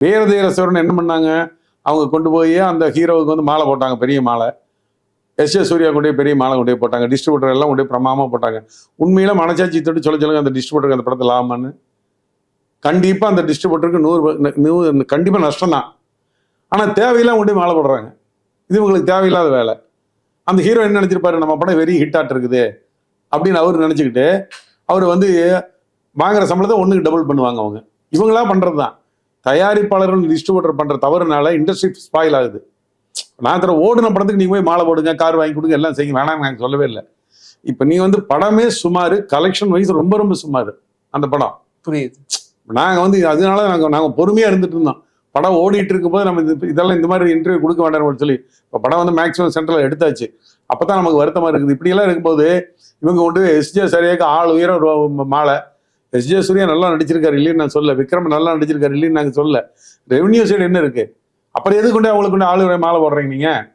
பேரதி ரசவரன் என்ன பண்ணாங்க, அவங்க கொண்டு போய் அந்த ஹீரோவுக்கு வந்து மாலை போட்டாங்க, பெரிய மாலை. எஸ் சூர்யா கொண்டு போய் பெரிய மாலை கொண்டு போய் போட்டாங்க. டிஸ்ட்ரிபியூட்டர் எல்லாம் கொண்டு போய் பிரமாமா போட்டாங்க. உண்மையில மனசாட்சி தொட்டு சொல்லுங்க, அந்த டிஸ்ட்ரிபியூட்டருக்கு அந்த படத்தை லாபமான்னு. கண்டிப்பா அந்த டிஸ்ட்ரிபியூட்டருக்கு 100 கண்டிப்பா நஷ்டம் தான். ஆனா தேவையில்லாம் கொண்டு போய் மாலை போடுறாங்க. இது உங்களுக்கு தேவையில்லாத வேலை. அந்த ஹீரோ என்ன நினைச்சிருப்பாரு, நம்ம படம் வெரி ஹிட் ஆட் இருக்குது அப்படின்னு அவர் நினைச்சுக்கிட்டு அவர் வந்து வாங்குற சம்பளத்தை 1க்கு டபுள் பண்ணுவாங்க. அவங்க இவங்களா பண்றதுதான். தயாரிப்பாளர்கள் டிஸ்ட்ரிபியூட்டர் பண்ற தவறுனால இண்டஸ்ட்ரி ஸ்பாயில் ஆகுது. நான் ஓடுன படத்துக்கு நீங்க போய் மாலை போடுங்க, கார் வாங்கி கொடுங்க, எல்லாம் செய்யுங்க, வேணாம் நான் சொல்லவே இல்லை. இப்ப நீ வந்து படமே சுமாரு, கலெக்ஷன் வைஸ் ரொம்ப ரொம்ப சுமாரு அந்த படம். புரியுது. நாங்க வந்து அதனால நாங்க பொறுமையா இருந்துட்டு இருந்தோம். படம் ஓடிட்டு இருக்கும் போது நம்ம இதெல்லாம் இந்த மாதிரி இன்டர்வியூ கொடுக்க வேண்டாம்னு சொல்லி இப்போ படம் வந்து மேக்ஸிமம் சென்டர்ல எடுத்தாச்சு. அப்பதான் நமக்கு வருத்தமா இருக்குது. இப்படியெல்லாம் இருக்கும்போது இவங்க கொண்டு எஸ்ஜே சரியாக ஆள் உயரம் மாலை. எஸ்ஜே சூர்யா நல்லா நடிச்சிருக்காரு இல்லைன்னு நான் சொல்ல, விக்ரம் நல்லா நடிச்சிருக்காரு இல்லைன்னு நாங்க சொல்ல. ரெவன்யூ சைடு என்ன இருக்கு? அப்புறம் எது கொண்டு அவங்களுக்கு கொண்டு ஆளு மாலை போடுறீங்க நீங்க?